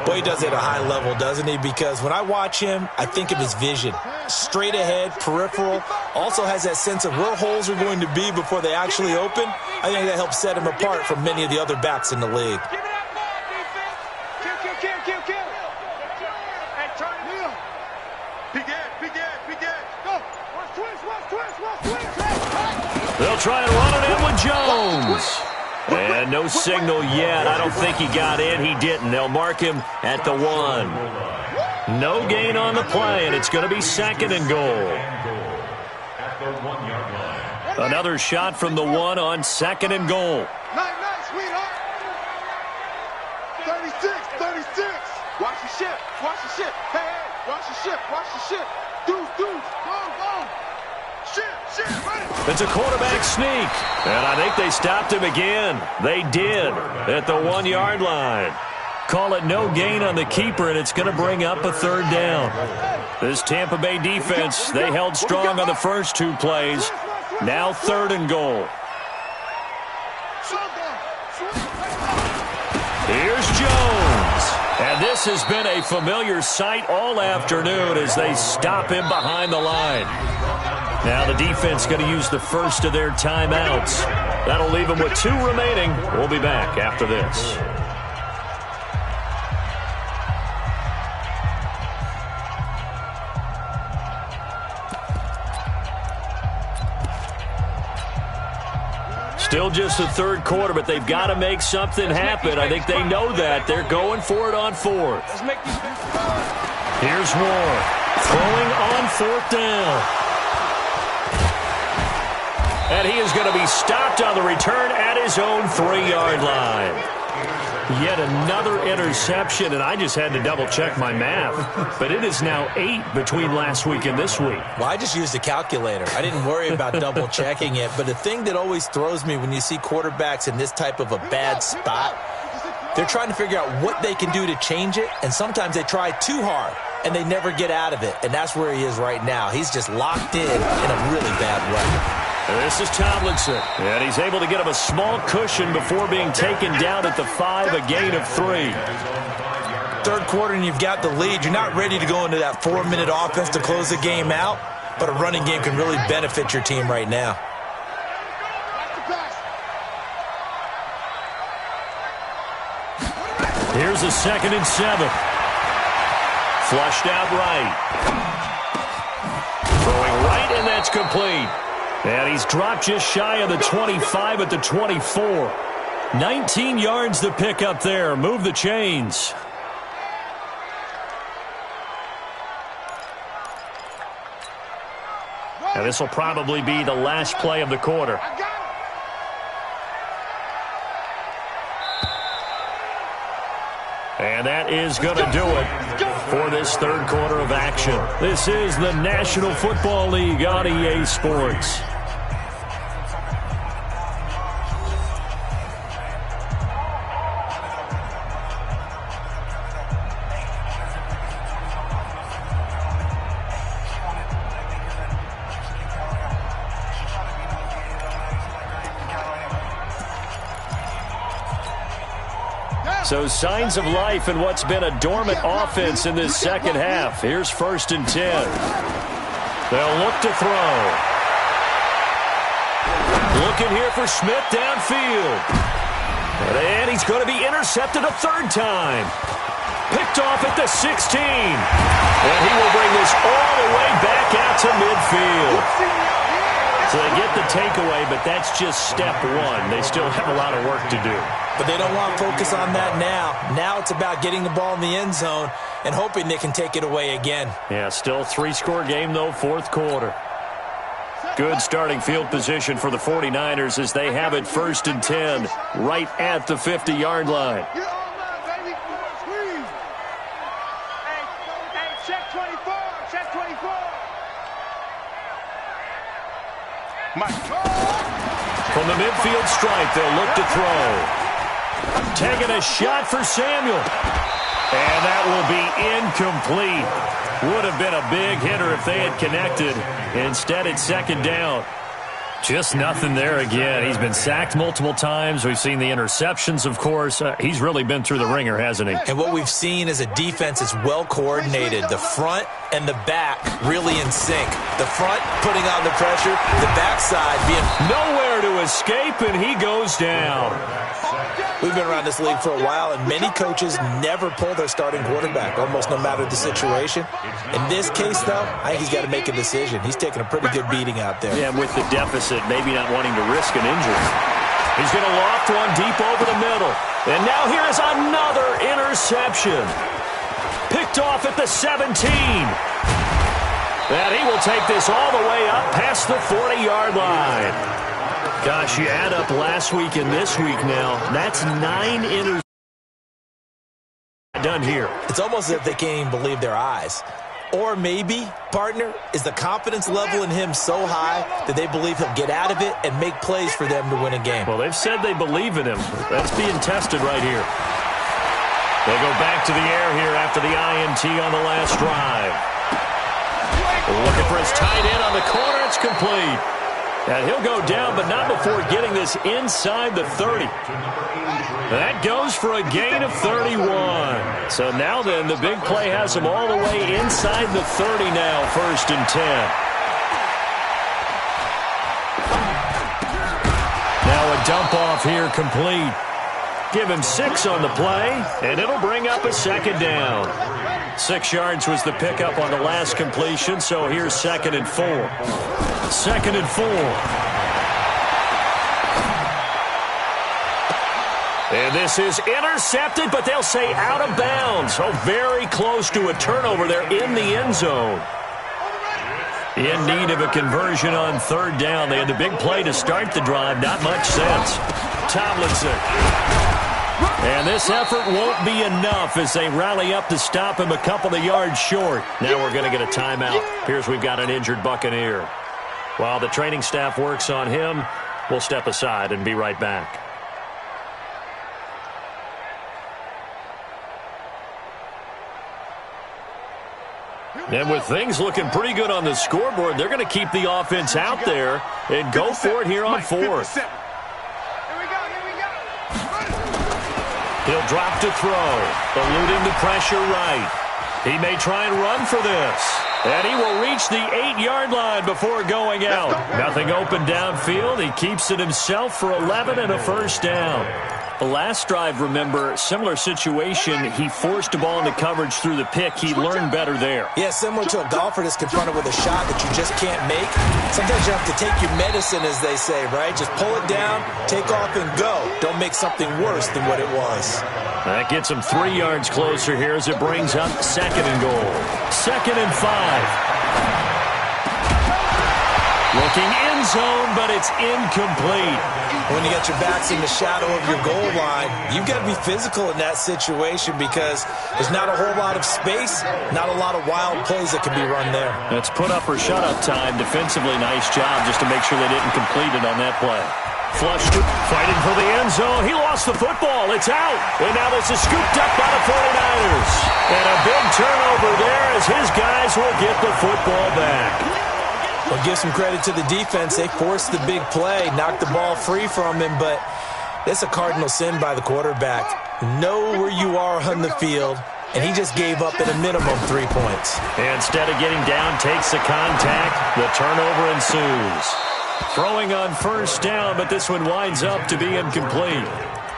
B: Boy, he does it at a high level, doesn't he? Because when I watch him, I think of his vision. Straight ahead, peripheral, also has that sense of where holes are going to be before they actually open. I think that helps set him apart from many of the other backs in the league.
C: Give it up, ball, defense. Kill. And turn it in. Big edge. Go. Watch twist.
A: They'll try and run it in with Jones. And no signal yet. I don't think he got in. He didn't. They'll mark him at the 1. No gain on the play, and it's going to be 2nd and goal. Another shot from the 1 on 2nd and goal.
C: Nice, sweetheart. 36. Watch the ship. Hey, watch the ship. Deuce. Go. Shit, run it.
A: It's a quarterback sneak, and I think they stopped him again. They did at the 1-yard line. Call it no gain on the keeper, and it's going to bring up a 3rd down. This Tampa Bay defense, they held strong on the first 2 plays. Now 3rd and goal. Here's Jones. And this has been a familiar sight all afternoon as they stop him behind the line. Now the defense going to use the first of their timeouts. That'll leave them with 2 remaining. We'll be back after this. Still just the 3rd quarter, but they've got to make something happen. I think they know that. They're going for it on 4th. Here's Ward. Throwing on 4th down. And he is going to be stopped on the return at his own 3-yard line. Yet another interception, and I just had to double-check my math. But it is now 8 between last week and this week.
B: Well, I just used a calculator. I didn't worry about double-checking it. But the thing that always throws me when you see quarterbacks in this type of a bad spot, they're trying to figure out what they can do to change it, and sometimes they try too hard, and they never get out of it. And that's where he is right now. He's just locked in a really bad way.
A: This is Tomlinson, and he's able to get him a small cushion before being taken down at the 5, a gain of 3.
B: Third quarter, and you've got the lead. You're not ready to go into that 4-minute offense to close the game out, but a running game can really benefit your team right now.
A: Here's a 2nd and 7. Flushed out right. Throwing right, and that's complete. And he's dropped just shy of the 25 at the 24. 19 yards to pick up there. Move the chains. Now this will probably be the last play of the quarter. And that is going to do it for this third quarter of action. This is the National Football League on EA Sports. So signs of life in what's been a dormant offense in this second half. Here's 1st and 10. They'll look to throw. Looking here for Smith downfield. And he's going to be intercepted a 3rd time. Picked off at the 16. And he will bring this all the way back out to midfield. So they get the takeaway, but that's just step 1. They still have a lot of work to do.
B: But they don't want to focus on that now. Now it's about getting the ball in the end zone and hoping they can take it away again.
A: Yeah, still 3-score game, though, 4th quarter. Good starting field position for the 49ers as they have it 1st and 10 right at the 50-yard line.
C: Check 24, check 24.
A: From the midfield stripe, they'll look to throw. Taking a shot for Samuel. And that will be incomplete. Would have been a big hitter if they had connected. Instead, it's 2nd down. Just nothing there again. He's been sacked multiple times. We've seen the interceptions, of course. He's really been through the ringer, hasn't he?
B: And what we've seen is a defense that's well coordinated. The front and the back really in sync. The front putting on the pressure, the backside being
A: nowhere to escape, and he goes down.
B: We've been around this league for a while, and many coaches never pull their starting quarterback, almost no matter the situation. In this case, though, I think he's got to make a decision. He's taking a pretty good beating out there.
A: Yeah, with the deficit, maybe not wanting to risk an injury. He's going to loft one deep over the middle. And now here is another interception. Picked off at the 17. And he will take this all the way up past the 40-yard line. Gosh, you add up last week and this week now. That's 9 interceptions done here.
B: It's almost as if they can't even believe their eyes. Or maybe, partner, is the confidence level in him so high that they believe he'll get out of it and make plays for them to win a game.
A: Well, they've said they believe in him. That's being tested right here. They go back to the air here after the INT on the last drive. Looking for his tight end on the corner. It's complete. And he'll go down, but not before getting this inside the 30. That goes for a gain of 31. So now then, the big play has him all the way inside the 30 now, 1st and 10. Now a dump off here complete. Give him 6 on the play, and it'll bring up a 2nd down. 6 yards was the pickup on the last completion, so here's 2nd and 4. 2nd and 4. And And this is intercepted, but they'll say out of bounds. Oh, very close to a turnover there in the end zone. In need of a conversion on third down. They had the big play to start the drive. Not much sense. Tomlinson. And this effort won't be enough as they rally up to stop him a couple of yards short. Now we're going to get a timeout. Here's we've got an injured Buccaneer. While the training staff works on him, we'll step aside and be right back. And with things looking pretty good on the scoreboard, they're going to keep the offense out there and go for it here on fourth. He'll drop to throw, eluding the pressure right. He may try and run for this. And he will reach the 8-yard line before going out. Nothing open downfield. He keeps it himself for 11 and a first down. The last drive, remember, similar situation. He forced the ball into coverage through the pick. He learned better there.
B: Yeah, similar to a golfer that's confronted with a shot that you just can't make. Sometimes you have to take your medicine, as they say, right? Just pull it down, take off, and go. Don't make something worse than what it was.
A: That gets him 3 yards closer here as it brings up second and goal. 2nd and 5. Looking end zone, but it's incomplete.
B: When you got your backs in the shadow of your goal line, you've got to be physical in that situation because there's not a whole lot of space, not a lot of wild plays that can be run there.
A: That's put up or shut up time. Defensively, nice job just to make sure they didn't complete it on that play. Flushed, fighting for the end zone. He lost the football. It's out. And now this is scooped up by the 49ers. And a big turnover there as his guys will get the football back.
B: Well, give some credit to the defense. They forced the big play, knocked the ball free from him, but that's a cardinal sin by the quarterback. Know where you are on the field, and he just gave up at a minimum 3 points.
A: Instead of getting down, takes the contact. The turnover ensues. Throwing on first down, but this one winds up to be incomplete.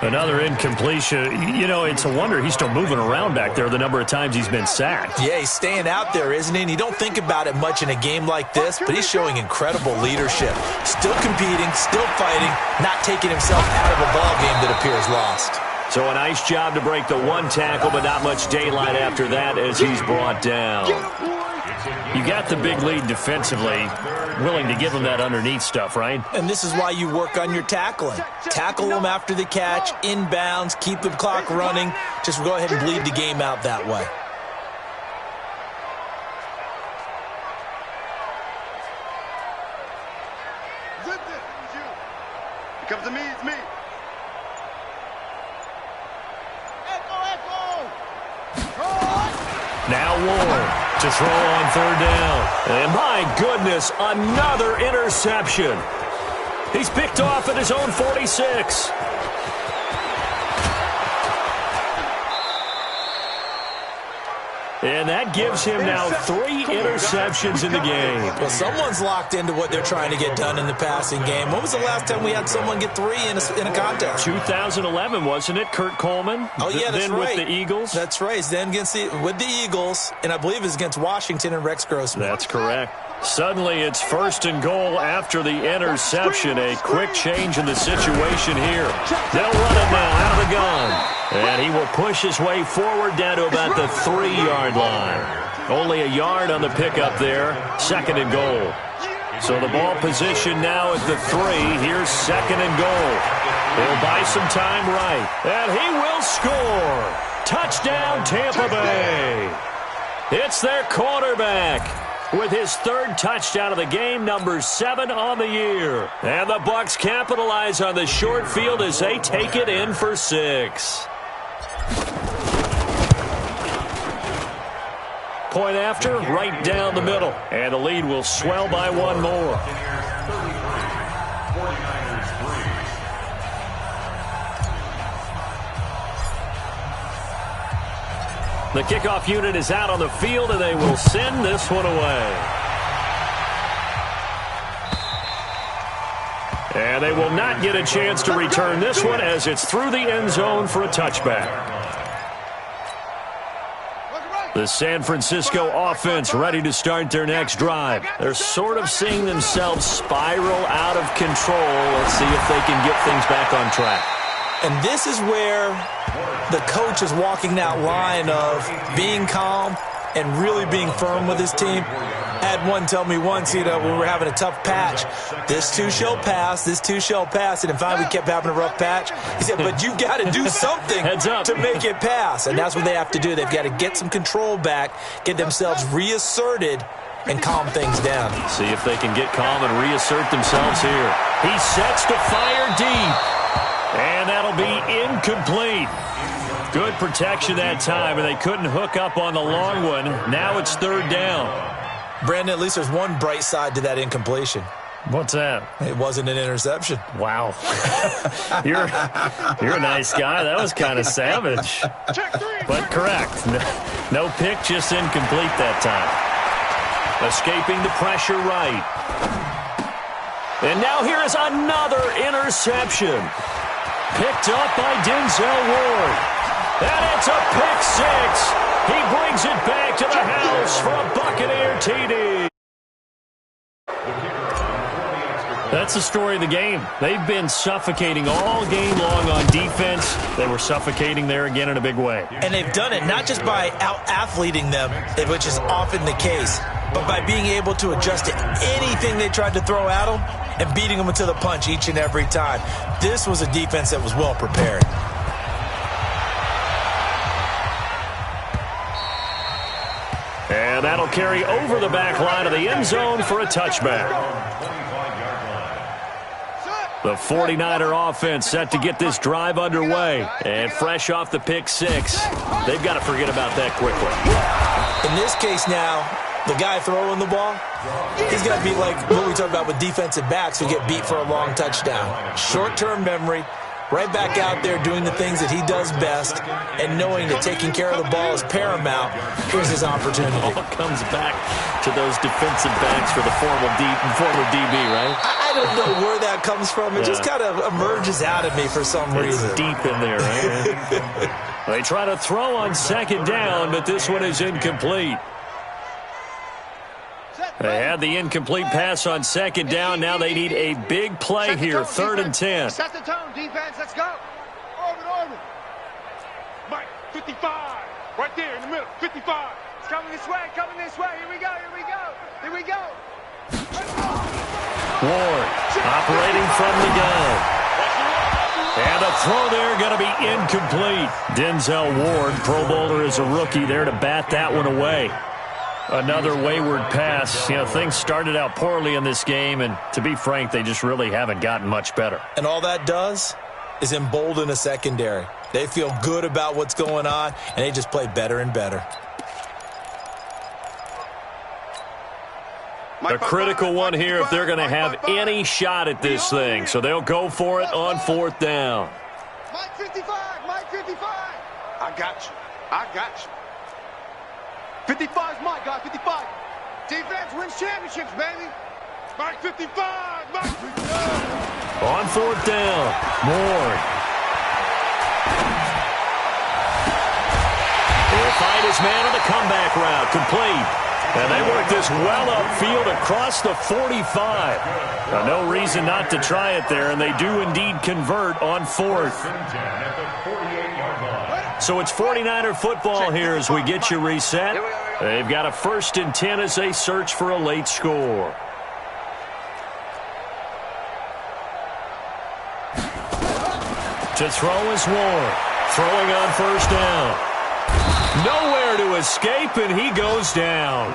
A: Another incompletion. You know, it's a wonder he's still moving around back there the number of times he's been sacked.
B: Yeah, he's staying out there, isn't he? And you don't think about it much in a game like this, but he's showing incredible leadership. Still competing, still fighting, not taking himself out of a ball game that appears lost.
A: So a nice job to break the one tackle, but not much daylight after that as he's brought down. You got the big lead defensively, willing to give him that underneath stuff, right?
B: And this is why you work on your tackling. Tackle them after the catch, inbounds, keep the clock running. Just go ahead and bleed the game out that way.
C: It comes to me, it's me.
A: Now Ward to throw on third down. And my goodness, another interception. He's picked off at his own 46. And that gives him now 3 interceptions in the game.
B: Well, someone's locked into what they're trying to get done in the passing game. When was the last time we had someone get 3 in a contest?
A: 2011, wasn't it? Kurt Coleman?
B: Oh, yeah, that's
A: then
B: right.
A: With the Eagles?
B: That's right. Then with the Eagles, and I believe it was against Washington and Rex Grossman.
A: That's correct. Suddenly it's 1st and goal after the interception. A quick change in the situation here. They'll run it now out of the gun. And he will push his way forward down to about the 3-yard line. Only a yard on the pickup there. 2nd and goal. So the ball position now at the 3. Here's 2nd and goal. He'll buy some time right. And he will score. Touchdown, Tampa Bay. It's their quarterback with his 3rd touchdown of the game, number 7 on the year. And the Bucs capitalize on the short field as they take it in for 6. Point after, right down the middle. And the lead will swell by 1 more. The kickoff unit is out on the field, and they will send this one away. And they will not get a chance to return this one as it's through the end zone for a touchback. The San Francisco offense ready to start their next drive. They're sort of seeing themselves spiral out of control. Let's see if they can get things back on track.
B: And this is where the coach is walking that line of being calm and really being firm with his team. I had one tell me once, when we were having a tough patch, this too shall pass, this too shall pass. And in fact, we kept having a rough patch. He said, but you've got to do something to make it pass. And that's what they have to do. They've got to get some control back, get themselves reasserted, and calm things down.
A: See if they can get calm and reassert themselves here. He sets to fire deep. And that'll be incomplete. Good protection that time, and they couldn't hook up on the long one. Now it's third down.
B: Brandon, at least there's one bright side to that incompletion.
A: What's that?
B: It wasn't an interception.
A: Wow. You're a nice guy. That was kind of savage. But correct. No pick, just incomplete that time. Escaping the pressure right. And now here is another interception. Picked up by Denzel Ward. And it's a pick six. He brings it back to the house for a Buccaneer TD. That's the story of the game. They've been suffocating all game long on defense. They were suffocating there again in a big way.
B: And they've done it not just by out-athleting them, which is often the case, but by being able to adjust to anything they tried to throw at them and beating them to the punch each and every time. This was a defense that was well prepared.
A: And that'll carry over the back line of the end zone for a touchback. The 49er offense set to get this drive underway. And fresh off the pick six, they've got to forget about that quickly.
B: In this case now, the guy throwing the ball, he's got to be like what we talk about with defensive backs who get beat for a long touchdown. Short-term memory, right back out there doing the things that he does best, and knowing that taking care of the ball is paramount. Here's his opportunity.
A: All comes back to those defensive backs for the former DB, right?
B: I don't know where that comes from. It just kind of emerges out of me for some reason.
A: It's deep in there, right? They try to throw on second down, but this one is incomplete. They had the incomplete pass on second down. Now they need a big play here, 3rd and 10.
C: Set the tone, defense. Let's go. Orbit. Mike, 55. Right there in the middle, 55. It's coming this way. Here we go.
A: Ward operating from the gun. And a throw there going to be incomplete. Denzel Ward, Pro Bowler as a rookie, there to bat that one away. Another wayward pass. Things started out poorly in this game, and to be frank, they just really haven't gotten much better.
B: And all that does is embolden a secondary. They feel good about what's going on, and they just play better and better.
A: A critical one here if they're going to have any shot at this thing. So they'll go for it on 4th down.
C: Mike 55. I got you. 55 is my guy, 55. Defense wins championships, baby. Mike 55.
A: On 4th down, Ward. He'll find his man on the comeback route, complete. And they work this well upfield across the 45. No reason not to try it there, and they do indeed convert on 4th. So it's 49er football here as we get you reset. They've got a 1st and 10 as they search for a late score. To throw is Ward. Throwing on 1st down. Nowhere to escape, and he goes down.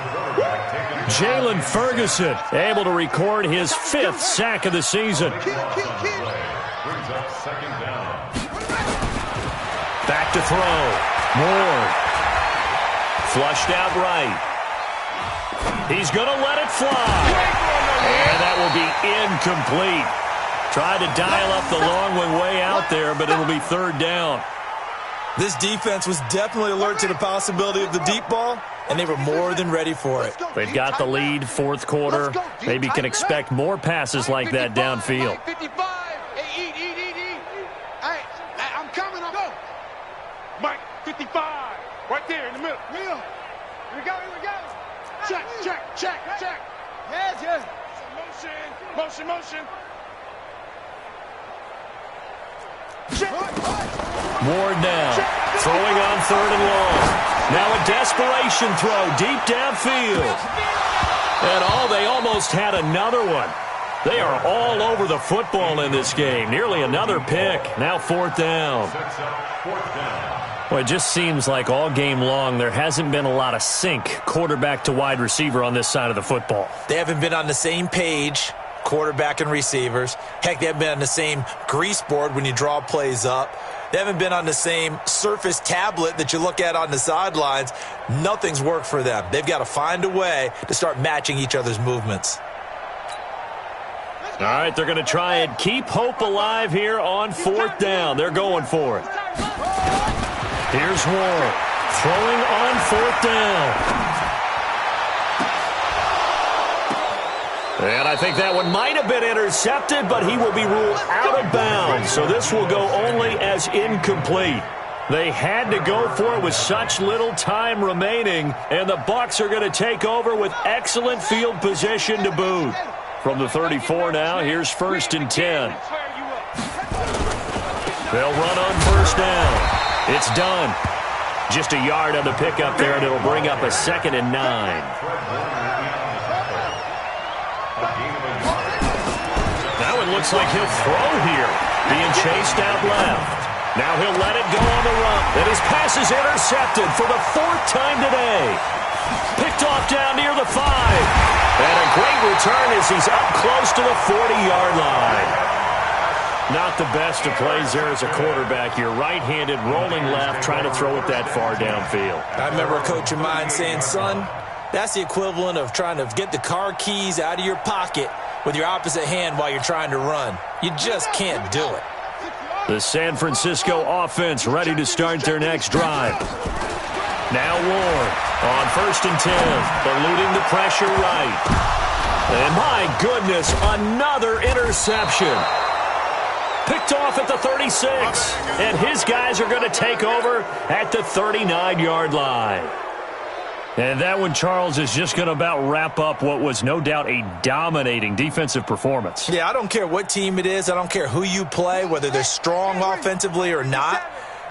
A: Jalen Ferguson able to record his 5th sack of the season. Back to throw. Ward. Flushed out right. He's going to let it fly. And that will be incomplete. Tried to dial up the long one way out there, but it'll be 3rd down.
B: This defense was definitely alert to the possibility of the deep ball, and they were more than ready for it.
A: They've got the lead, 4th quarter. Maybe can expect more passes like that downfield.
C: 55. Hey, eat. Hey, I'm coming. Go. Mike, 55. Right there in the middle. Here we go. Check. Yes. Motion.
A: Ward now, throwing on 3rd and long. Now a desperation throw deep downfield. And they almost had another one. They are all over the football in this game. Nearly another pick. Now 4th down. Well, it just seems like all game long there hasn't been a lot of sync quarterback to wide receiver on this side of the football.
B: They haven't been on the same page, quarterback and receivers. Heck, they haven't been on the same grease board when you draw plays up. They haven't been on the same Surface tablet that you look at on the sidelines. Nothing's worked for them. They've got to find a way to start matching each other's movements.
A: All right, they're going to try and keep hope alive here on 4th down. They're going for it. Here's Ward throwing on 4th down. And I think that one might have been intercepted, but he will be ruled out of bounds. So this will go only as incomplete. They had to go for it with such little time remaining, and the Bucs are going to take over with excellent field position to boot. From the 34 now, here's 1st and 10. They'll run on 1st down. It's done. Just a yard on the pickup there, and it'll bring up a 2nd and 9. Now it looks like he'll throw here, being chased out left. Now he'll let it go on the run. And his pass is intercepted for the 4th time today. Picked off down near the 5. And a great return as he's up close to the 40-yard line. Not the best of plays there as a quarterback. You're right-handed, rolling left, trying to throw it that far downfield.
B: I remember a coach of mine saying, son, that's the equivalent of trying to get the car keys out of your pocket with your opposite hand while you're trying to run. You just can't do it.
A: The San Francisco offense ready to start their next drive. Now Ward on 1st and 10, eluding the pressure right. And my goodness, another interception. Picked off at the 36, and his guys are going to take over at the 39-yard line. And that one, Charles, is just going to about wrap up what was no doubt a dominating defensive performance.
B: Yeah, I don't care what team it is. I don't care who you play, whether they're strong offensively or not.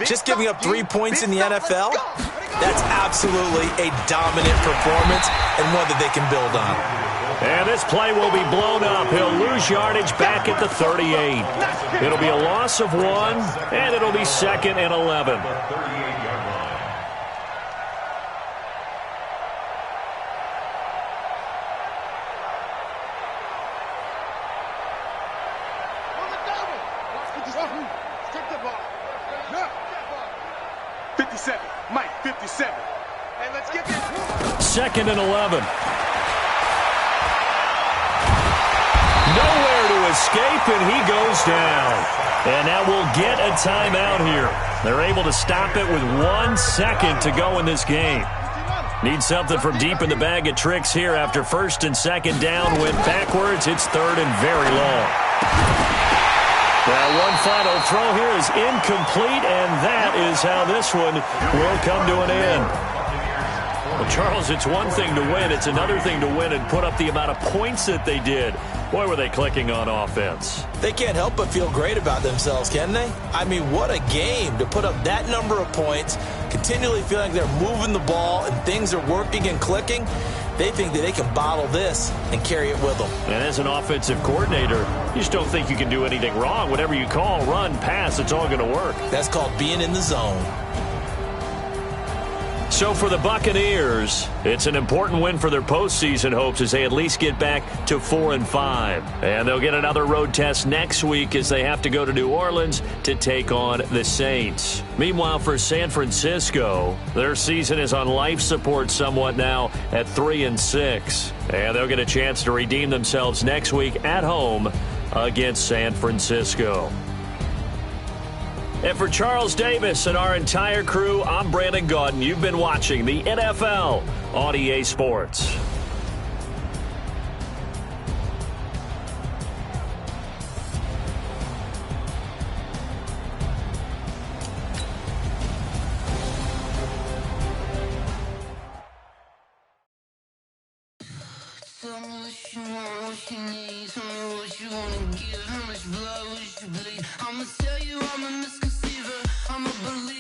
B: Just giving up 3 points in the NFL, that's absolutely a dominant performance and one that they can build on.
A: And this play will be blown up. He'll lose yardage back at the 38. It'll be a loss of 1, and it'll be 2nd and 11.
C: Mike, 57. Hey, let's get this.
A: 2nd and 11. Nowhere to escape, and he goes down. And now we'll get a timeout here. They're able to stop it with 1 second to go in this game. Need something from deep in the bag of tricks here after 1st and 2nd down. Went backwards. It's 3rd and very long. Now one final throw here is incomplete, and that is how this one will come to an end. Well, Charles, it's one thing to win. It's another thing to win and put up the amount of points that they did. Boy, were they clicking on offense.
B: They can't help but feel great about themselves, can they? I mean, what a game to put up that number of points, continually feeling like they're moving the ball and things are working and clicking. They think that they can bottle this and carry it with them.
A: And as an offensive coordinator, you just don't think you can do anything wrong. Whatever you call, run, pass, it's all going to work.
B: That's called being in the zone.
A: So for the Buccaneers, it's an important win for their postseason hopes as they at least get back to 4-5. And they'll get another road test next week as they have to go to New Orleans to take on the Saints. Meanwhile, for San Francisco, their season is on life support somewhat now at 3-6. And they'll get a chance to redeem themselves next week at home against San Francisco. And for Charles Davis and our entire crew, I'm Brandon Gaudin. You've been watching the NFL on EA Sports.
E: I'ma tell you I'm a a believer.